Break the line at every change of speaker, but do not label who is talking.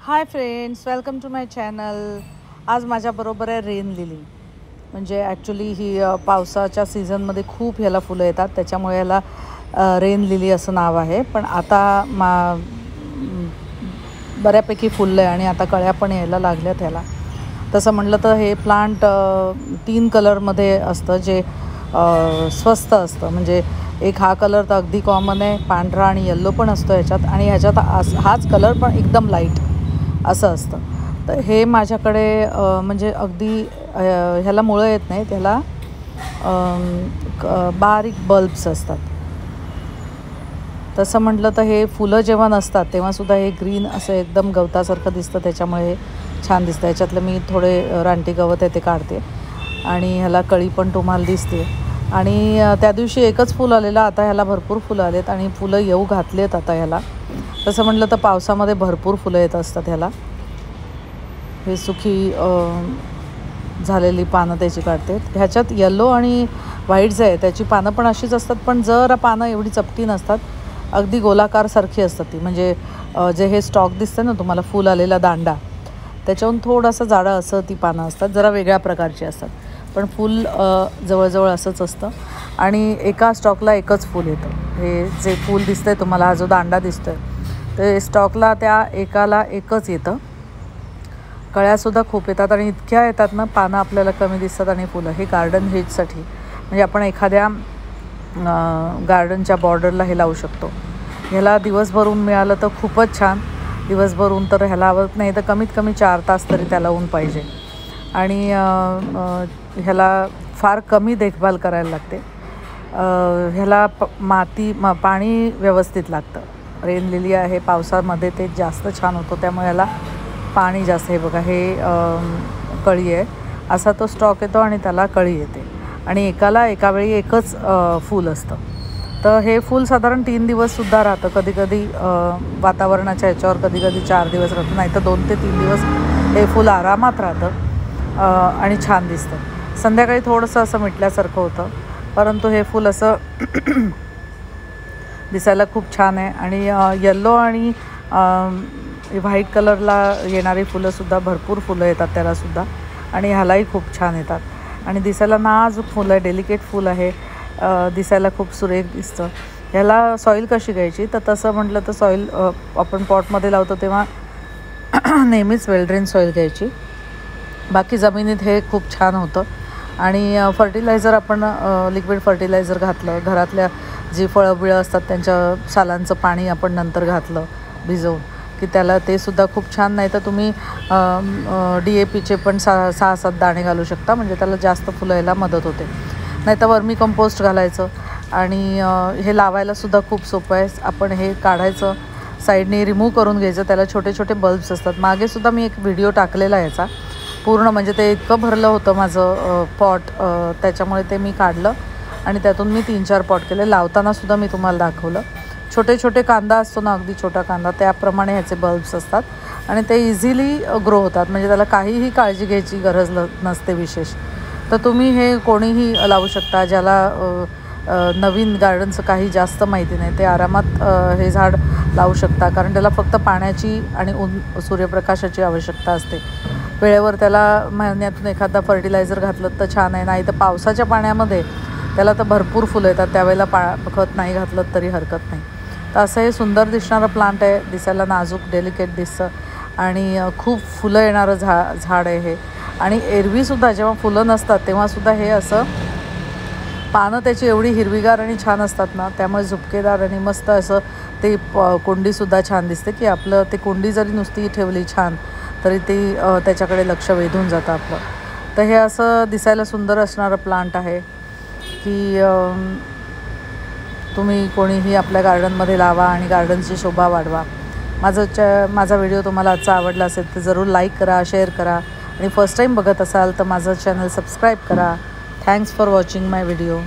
High friends, welcome to my channel. आज माझ्याबरोबर आहे रेन लिली. म्हणजे ॲक्च्युली ही पावसाच्या सीझनमध्ये खूप ह्याला फुलं येतात, त्याच्यामुळे ह्याला रेन लिली असं नाव आहे. पण आता बऱ्यापैकी फुललं आहे आणि आता कळ्या पण यायला लागल्यात ह्याला. तसं म्हटलं तर हे प्लांट 3 कलरमध्ये असतं, जे स्वस्त असतं. म्हणजे एक हा कलर तर अगदी कॉमन आहे, पांढरा आणि येल्लो पण असतो ह्याच्यात, आणि ह्याच्यात हाच कलर पण एकदम लाईट असं असतं. तर हे माझ्याकडे म्हणजे अगदी ह्याला मुळं येत नाही, त्याला बारीक बल्ब्स असतात. तसं म्हटलं तर हे फुलं जेव्हा नसतात तेव्हासुद्धा हे ग्रीन असं एकदम गवतासारखं दिसतं, त्याच्यामुळे छान दिसतं. याच्यातलं मी थोडे रानटी गवत आहे ते काढते आणि ह्याला कळी पण तुम्हाला दिसते. आणि त्या दिवशी एकच फुल आलेलं, आता ह्याला भरपूर फुलं आलेत आणि फुलं येऊ घातलेत आता ह्याला. तसं म्हटलं तर पावसामध्ये भरपूर फुलं येत असतात ह्याला. हे सुखी झालेली पानं त्याची काढते. ह्याच्यात येल्लो आणि व्हाईट जे आहे त्याची पानं पण अशीच असतात, पण जरा पानं एवढी चपटी नसतात, अगदी गोलाकारसारखी असतात ती. म्हणजे जे हे स्टॉक दिसतं ना तुम्हाला, फूल आलेला दांडा, त्याच्याहून थोडंसं जाडं असं ती पानं असतात, जरा वेगळ्या प्रकारची असतात. पण फूल जवळजवळ असंच असतं आणि एका स्टॉकला एकच फूल येतं. हे जे फूल दिसतं आहे तुम्हाला, हा जो दांडा दिसतो आहे, ते स्टॉकला त्या एकाला एकच येतं. कळ्यासुद्धा खूप येतात आणि इतक्या येतात ना, पानं आपल्याला कमी दिसतात आणि फुलं. हे गार्डन हेजसाठी, म्हणजे आपण एखाद्या गार्डनच्या बॉर्डरला हे लावू शकतो. ह्याला दिवसभर ऊन मिळालं तर खूपच छान. दिवसभर ऊन तर ह्याला आवत नाही, तर कमीत कमी 4 तास तरी त्याला ऊन पाहिजे. आणि ह्याला फार कमी देखभाल करायला लागते. ह्याला पाणी व्यवस्थित लागतं. रेन लिली आहे, पावसामध्ये ते जास्त छान होतं, त्यामुळे ह्याला पाणी जास्त. हे बघा, हे कळी आहे, असा तो स्टॉक येतो आणि त्याला कळी येते आणि एका वेळी एकच फूल असतं. तर हे फूल साधारण 3 दिवससुद्धा राहतं. कधीकधी वातावरणाच्या ह्याच्यावर कधीकधी 4 दिवस राहतं, नाही तर 2 ते 3 दिवस हे फूल आरामात राहतं आणि छान दिसतं. संध्याकाळी थोडंसं असं मिटल्यासारखं होतं, परंतु हे फूल असं दिसायला खूप छान आहे. आणि येल्लो आणि व्हाईट कलरला येणारी फुलंसुद्धा, भरपूर फुलं येतात त्यालासुद्धा, आणि ह्यालाही खूप छान येतात. आणि दिसायला नाजूक फुलं आहे, डेलिकेट फूल आहे, दिसायला खूप सुरेख दिसतं. ह्याला सॉईल कशी घ्यायची, तर तसं म्हटलं तर सॉईल आपण पॉटमध्ये लावतो तेव्हा नेहमीच वेल सॉईल घ्यायची. बाकी जमिनीत हे खूप छान होतं. आणि फर्टिलायझर आपण लिक्विड फर्टिलायझर घातलं, घरातल्या जी फळं बिळं असतात त्यांच्या सालांचं पाणी आपण नंतर घातलं भिजवून, की त्याला ते सुद्धा खूप छान. नाही तर तुम्ही DAPचे पण 6-7 दाणे घालू शकता, म्हणजे त्याला जास्त फुलं यायला मदत होते. नाही तर वर्मी कंपोस्ट घालायचं. आणि हे लावायलासुद्धा खूप सोपं आहे. आपण हे काढायचं, साईडने रिमूव्ह करून घ्यायचं. त्याला छोटे छोटे बल्ब्स असतात. मागेसुद्धा मी एक व्हिडिओ टाकलेला आहे याचा पूर्ण, म्हणजे ते इतकं भरलं होतं माझं पॉट, त्याच्यामुळे ते मी काढलं आणि त्यातून मी 3-4 पॉट केले. लावतानासुद्धा मी तुम्हाला दाखवलं. छोटे छोटे कांदा असतो ना, अगदी छोटा कांदा, त्याप्रमाणे ह्याचे बल्ब्स असतात आणि ते इझिली ग्रो होतात. म्हणजे त्याला काहीही काळजी घ्यायची गरज नसते विशेष. तर तुम्ही हे कोणीही लावू शकता. ज्याला नवीन गार्डनचं काही जास्त माहिती नाही, ते आरामात हे झाड लावू शकता, कारण त्याला फक्त पाण्याची आणि सूर्यप्रकाशाची आवश्यकता असते. वेळेवर त्याला महिन्यातून एखादा फर्टिलायझर घातलं तर छान आहे. नाही तर पावसाच्या पाण्यामध्ये त्याला तर भरपूर फुलं येतात, त्यावेळेला खत नाही घातलं तरी हरकत नाही. तर असं हे सुंदर दिसणारं प्लांट आहे. दिसायला नाजूक, डेलिकेट दिसतं आणि खूप फुलं येणारं झाड आहे हे. आणि एरवीसुद्धा जेव्हा फुलं नसतात तेव्हासुद्धा हे असं पानं त्याची एवढी हिरवीगार आणि छान असतात ना, त्यामुळे झुपकेदार आणि मस्त असं ते कुंडीसुद्धा छान दिसते. की आपलं ते कुंडी जरी नुसती ठेवली छान, तरी ती त्याच्याकडे लक्ष वेधून जातं आपलं. तर हे असं दिसायला सुंदर असणारं प्लांट आहे की तुम्ही कोणीही आपल्या गार्डनमध्ये लावा आणि गार्डनची शोभा वाढवा. माझा व्हिडिओ तुम्हाला आजचा आवडला असेल तर जरूर लाईक करा, शेअर करा, आणि फर्स्ट टाईम बघत असाल तर माझं चॅनल सबस्क्राईब करा. Thanks for watching my video.